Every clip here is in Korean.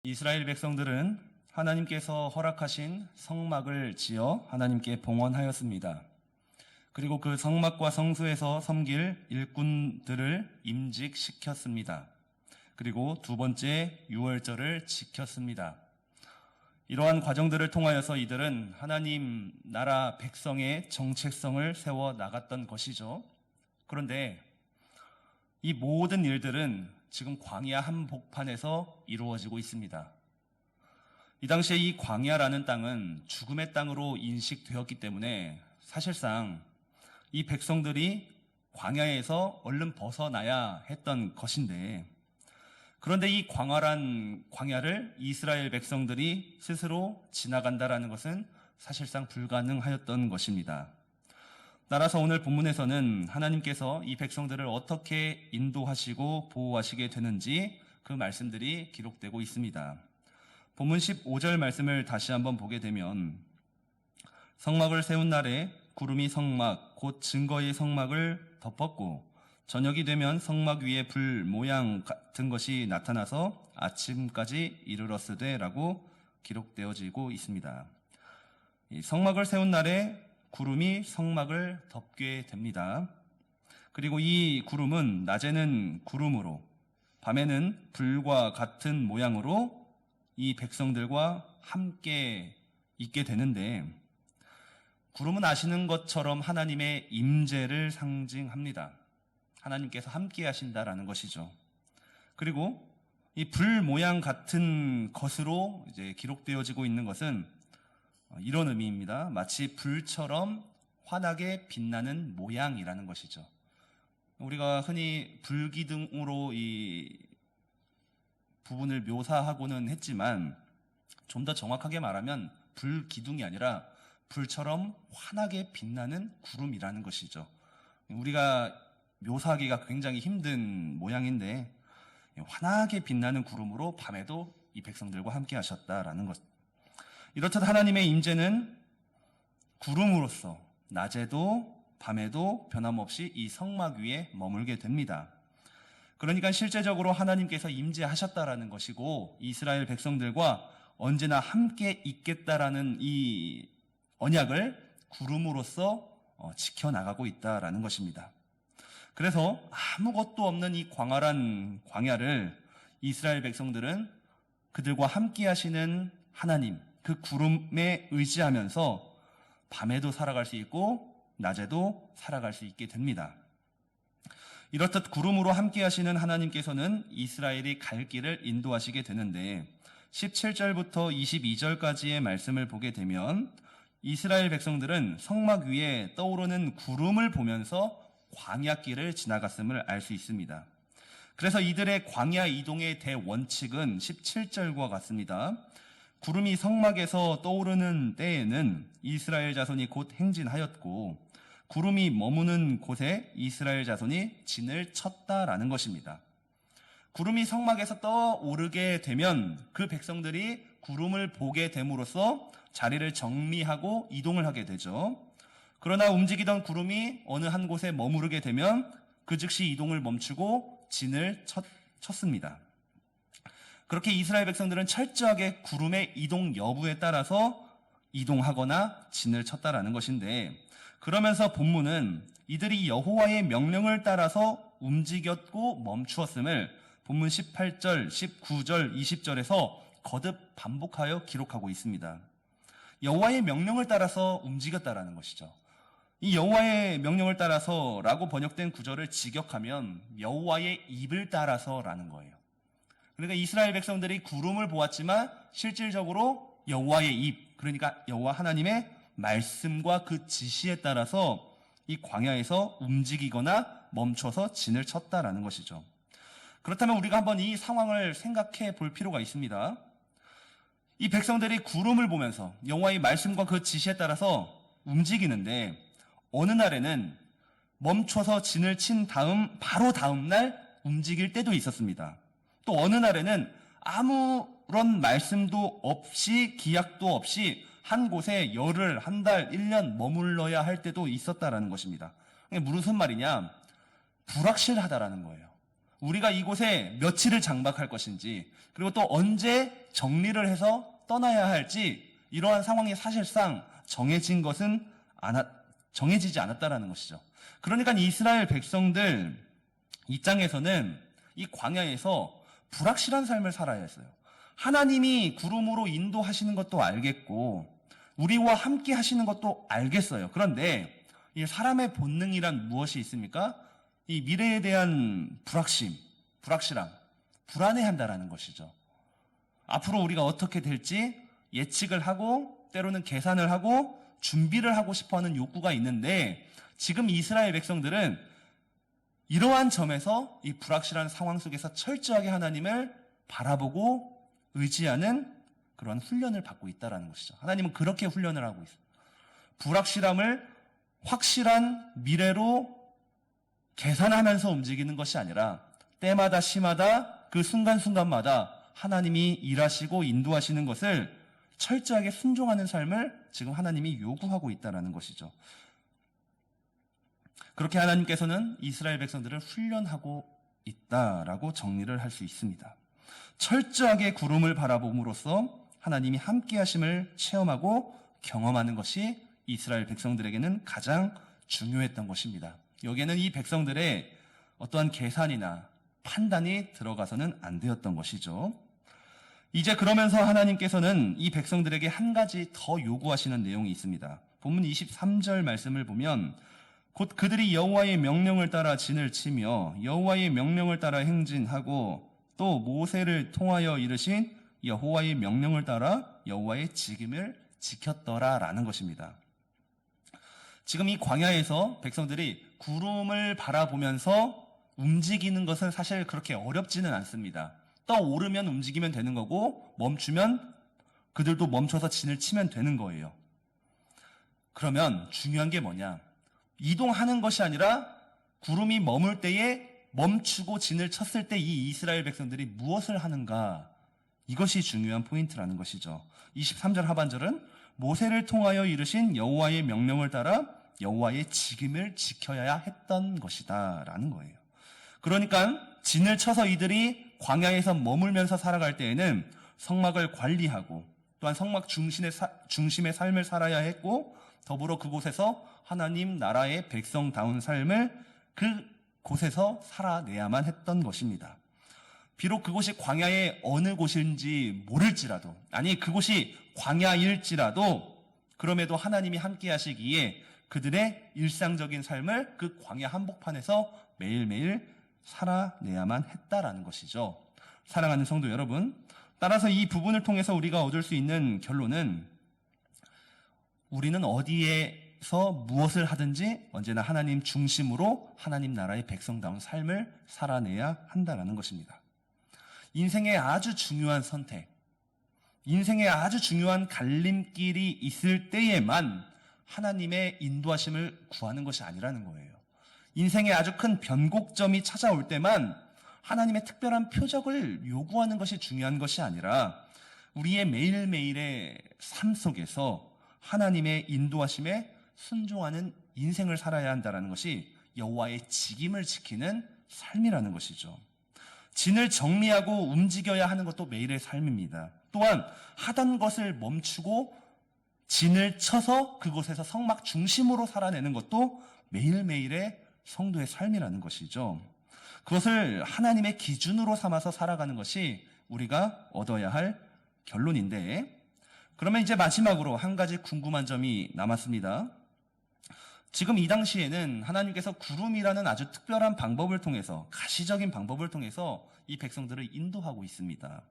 이스라엘 백성들은 하나님께서 허락하신 성막을 지어 하나님께 봉헌하였습니다. 그리고 그 성막과 성소에서 섬길 일꾼들을 임직시켰습니다. 그리고 두 번째 유월절을 지켰습니다. 이러한 과정들을 통하여서 이들은 하나님 나라 백성의 정체성을 세워 나갔던 것이죠. 그런데 이 모든 일들은 지금 광야 한복판에서 이루어지고 있습니다. 이 당시에 이 광야라는 땅은 죽음의 땅으로 인식되었기 때문에 사실상 이 백성들이 광야에서 얼른 벗어나야 했던 것인데, 그런데 이 광야를 이스라엘 백성들이 스스로 지나간다라는 것은 사실상 불가능하였던 것입니다. 따라서 오늘 본문에서는 하나님께서 이 백성들을 어떻게 인도하시고 보호하시게 되는지 그 말씀들이 기록되고 있습니다. 본문 15절 말씀을 다시 한번 보게 되면, 성막을 세운 날에 구름이 성막 곧 증거의 성막을 덮었고 저녁이 되면 성막 위에 불 모양 같은 것이 나타나서 아침까지 이르렀으되 라고 기록되어지고 있습니다. 이 성막을 세운 날에 구름이 성막을 덮게 됩니다. 그리고 이 구름은 낮에는 구름으로 밤에는 불과 같은 모양으로 이 백성들과 함께 있게 되는데, 구름은 아시는 것처럼 하나님의 임재를 상징합니다. 하나님께서 함께 하신다라는 것이죠. 그리고 이 불 모양 같은 것으로 이제 기록되어지고 있는 것은 이런 의미입니다. 마치 불처럼 환하게 빛나는 모양이라는 것이죠. 우리가 흔히 불기둥으로 이 부분을 묘사하고는 했지만, 좀 더 정확하게 말하면 불기둥이 아니라 불처럼 환하게 빛나는 구름이라는 것이죠. 우리가 묘사하기가 굉장히 힘든 모양인데, 환하게 빛나는 구름으로 밤에도 이 백성들과 함께 하셨다라는 것. 이렇듯 하나님의 임재는 구름으로서 낮에도 밤에도 변함없이 이 성막 위에 머물게 됩니다. 그러니까 실제적으로 하나님께서 임재하셨다라는 것이고, 이스라엘 백성들과 언제나 함께 있겠다라는 이 언약을 구름으로써 지켜나가고 있다라는 것입니다. 그래서 아무것도 없는 이 광활한 광야를 이스라엘 백성들은 그들과 함께 하시는 하나님, 그 구름에 의지하면서 밤에도 살아갈 수 있고 낮에도 살아갈 수 있게 됩니다. 이렇듯 구름으로 함께 하시는 하나님께서는 이스라엘이 갈 길을 인도하시게 되는데, 17절부터 22절까지의 말씀을 보게 되면 이스라엘 백성들은 성막 위에 떠오르는 구름을 보면서 광야길을 지나갔음을 알 수 있습니다. 그래서 이들의 광야 이동의 대원칙은 17절과 같습니다. 구름이 성막에서 떠오르는 때에는 이스라엘 자손이 곧 행진하였고, 구름이 머무는 곳에 이스라엘 자손이 진을 쳤다라는 것입니다. 구름이 성막에서 떠오르게 되면 그 백성들이 구름을 보게 됨으로써 자리를 정리하고 이동을 하게 되죠. 그러나 움직이던 구름이 어느 한 곳에 머무르게 되면 그 즉시 이동을 멈추고 진을 쳤습니다. 그렇게 이스라엘 백성들은 철저하게 구름의 이동 여부에 따라서 이동하거나 진을 쳤다라는 것인데, 그러면서 본문은 이들이 여호와의 명령을 따라서 움직였고 멈추었음을 본문 18절, 19절, 20절에서 거듭 반복하여 기록하고 있습니다. 여호와의 명령을 따라서 움직였다라는 것이죠. 이 여호와의 명령을 따라서라고 번역된 구절을 직역하면 여호와의 입을 따라서라는 거예요. 그러니까 이스라엘 백성들이 구름을 보았지만 실질적으로 여호와의 입, 그러니까 여호와 하나님의 말씀과 그 지시에 따라서 이 광야에서 움직이거나 멈춰서 진을 쳤다라는 것이죠. 그렇다면 우리가 한번 이 상황을 생각해 볼 필요가 있습니다. 이 백성들이 구름을 보면서 여호와의 말씀과 그 지시에 따라서 움직이는데, 어느 날에는 멈춰서 진을 친 바로 다음 날 움직일 때도 있었습니다. 또 어느 날에는 아무런 말씀도 없이 기약도 없이 한 곳에 열흘, 한 달, 1년 머물러야 할 때도 있었다라는 것입니다. 무슨 말이냐? 불확실하다라는 거예요. 우리가 이곳에 며칠을 장박할 것인지, 그리고 또 언제 정리를 해서 떠나야 할지, 이러한 상황이 사실상 정해지지 않았다라는 것이죠. 그러니까 이스라엘 백성들 입장에서는 이 광야에서 불확실한 삶을 살아야 했어요. 하나님이 구름으로 인도하시는 것도 알겠고 우리와 함께 하시는 것도 알겠어요. 그런데 이 사람의 본능이란 무엇이 있습니까? 이 미래에 대한 불확실함, 불안해한다라는 것이죠. 앞으로 우리가 어떻게 될지 예측을 하고 때로는 계산을 하고 준비를 하고 싶어하는 욕구가 있는데, 지금 이스라엘 백성들은 이러한 점에서 이 불확실한 상황 속에서 철저하게 하나님을 바라보고 의지하는 그런 훈련을 받고 있다는 것이죠. 하나님은 그렇게 훈련을 하고 있어요. 불확실함을 확실한 미래로 계산하면서 움직이는 것이 아니라 때마다 시마다 그 순간순간마다 하나님이 일하시고 인도하시는 것을 철저하게 순종하는 삶을 지금 하나님이 요구하고 있다는 것이죠. 그렇게 하나님께서는 이스라엘 백성들을 훈련하고 있다라고 정리를 할 수 있습니다. 철저하게 구름을 바라봄으로써 하나님이 함께 하심을 체험하고 경험하는 것이 이스라엘 백성들에게는 가장 중요했던 것입니다. 여기에는 이 백성들의 어떠한 계산이나 판단이 들어가서는 안 되었던 것이죠. 이제 그러면서 하나님께서는 이 백성들에게 한 가지 더 요구하시는 내용이 있습니다. 본문 23절 말씀을 보면 곧 그들이 여호와의 명령을 따라 진을 치며 여호와의 명령을 따라 행진하고 또 모세를 통하여 이르신 여호와의 명령을 따라 여호와의 직임을 지켰더라라는 것입니다. 지금 이 광야에서 백성들이 구름을 바라보면서 움직이는 것은 사실 그렇게 어렵지는 않습니다. 떠오르면 움직이면 되는 거고 멈추면 그들도 멈춰서 진을 치면 되는 거예요. 그러면 중요한 게 뭐냐? 이동하는 것이 아니라 구름이 머물 때에 멈추고 진을 쳤을 때 이 이스라엘 백성들이 무엇을 하는가? 이것이 중요한 포인트라는 것이죠. 23절 하반절은 모세를 통하여 이르신 여호와의 명령을 따라 여호와의 직임을 지켜야 했던 것이다 라는 거예요. 그러니까 진을 쳐서 이들이 광야에서 머물면서 살아갈 때에는 성막을 관리하고 또한 성막 중심의 삶을 살아야 했고, 더불어 그곳에서 하나님 나라의 백성다운 삶을 그곳에서 살아내야만 했던 것입니다. 비록 그곳이 광야의 어느 곳인지 모를지라도, 아니 그곳이 광야일지라도 그럼에도 하나님이 함께 하시기에 그들의 일상적인 삶을 그 광야 한복판에서 매일매일 살아내야만 했다라는 것이죠. 사랑하는 성도 여러분, 따라서 이 부분을 통해서 우리가 얻을 수 있는 결론은 우리는 어디에서 무엇을 하든지 언제나 하나님 중심으로 하나님 나라의 백성다운 삶을 살아내야 한다는 것입니다. 인생의 아주 중요한 선택, 인생의 아주 중요한 갈림길이 있을 때에만 하나님의 인도하심을 구하는 것이 아니라는 거예요. 인생의 아주 큰 변곡점이 찾아올 때만 하나님의 특별한 표적을 요구하는 것이 중요한 것이 아니라 우리의 매일매일의 삶 속에서 하나님의 인도하심에 순종하는 인생을 살아야 한다는 것이 여호와의 직임을 지키는 삶이라는 것이죠. 진을 정리하고 움직여야 하는 것도 매일의 삶입니다. 또한 하던 것을 멈추고 진을 쳐서 그곳에서 성막 중심으로 살아내는 것도 매일매일의 성도의 삶이라는 것이죠. 그것을 하나님의 기준으로 삼아서 살아가는 것이 우리가 얻어야 할 결론인데, 그러면 이제 마지막으로 한 가지 궁금한 점이 남았습니다. 지금 이 당시에는 하나님께서 구름이라는 아주 특별한 방법을 통해서, 가시적인 방법을 통해서 이 백성들을 인도하고 있습니다.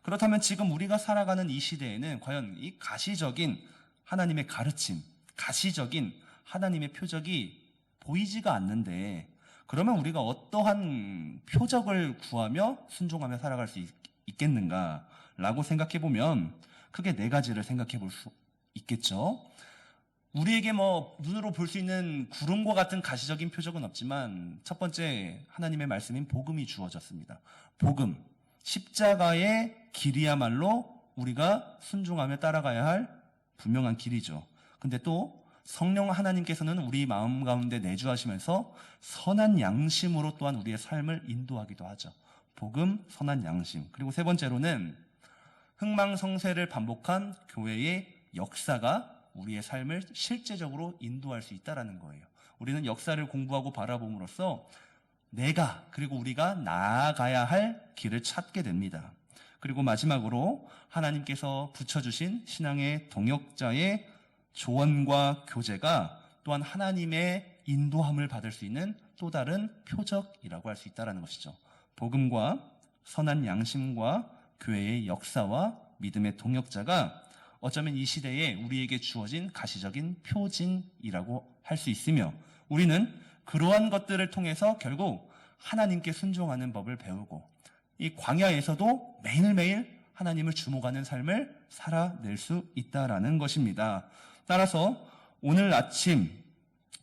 그렇다면 지금 우리가 살아가는 이 시대에는 과연 이 가시적인 하나님의 가르침, 가시적인 하나님의 표적이 보이지가 않는데, 그러면 우리가 어떠한 표적을 구하며 순종하며 살아갈 수 있겠는가라고 생각해 보면 크게 네 가지를 생각해 볼 수 있겠죠. 우리에게 눈으로 볼 수 있는 구름과 같은 가시적인 표적은 없지만 첫 번째 하나님의 말씀인 복음이 주어졌습니다. 복음, 십자가의 길이야말로 우리가 순종하며 따라가야 할 분명한 길이죠. 근데 또 성령 하나님께서는 우리 마음 가운데 내주하시면서 선한 양심으로 또한 우리의 삶을 인도하기도 하죠. 복음, 선한 양심. 그리고 세 번째로는 흥망성쇠를 반복한 교회의 역사가 우리의 삶을 실제적으로 인도할 수 있다는 거예요. 우리는 역사를 공부하고 바라봄으로써 내가 그리고 우리가 나아가야 할 길을 찾게 됩니다. 그리고 마지막으로 하나님께서 붙여주신 신앙의 동역자의 조언과 교제가 또한 하나님의 인도함을 받을 수 있는 또 다른 표적이라고 할 수 있다는 것이죠. 복음과 선한 양심과 교회의 역사와 믿음의 동역자가 어쩌면 이 시대에 우리에게 주어진 가시적인 표징이라고 할 수 있으며 우리는 그러한 것들을 통해서 결국 하나님께 순종하는 법을 배우고 이 광야에서도 매일매일 하나님을 주목하는 삶을 살아낼 수 있다라는 것입니다. 따라서 오늘 아침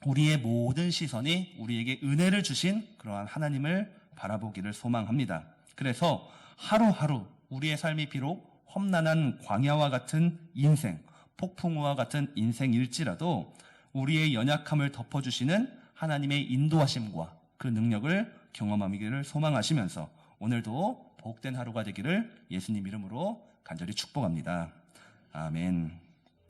우리의 모든 시선이 우리에게 은혜를 주신 그러한 하나님을 바라보기를 소망합니다. 그래서 하루하루 우리의 삶이 비록 험난한 광야와 같은 인생, 폭풍우와 같은 인생일지라도 우리의 연약함을 덮어주시는 하나님의 인도하심과 그 능력을 경험하기를 소망하시면서 오늘도 복된 하루가 되기를 예수님 이름으로 간절히 축복합니다. 아멘.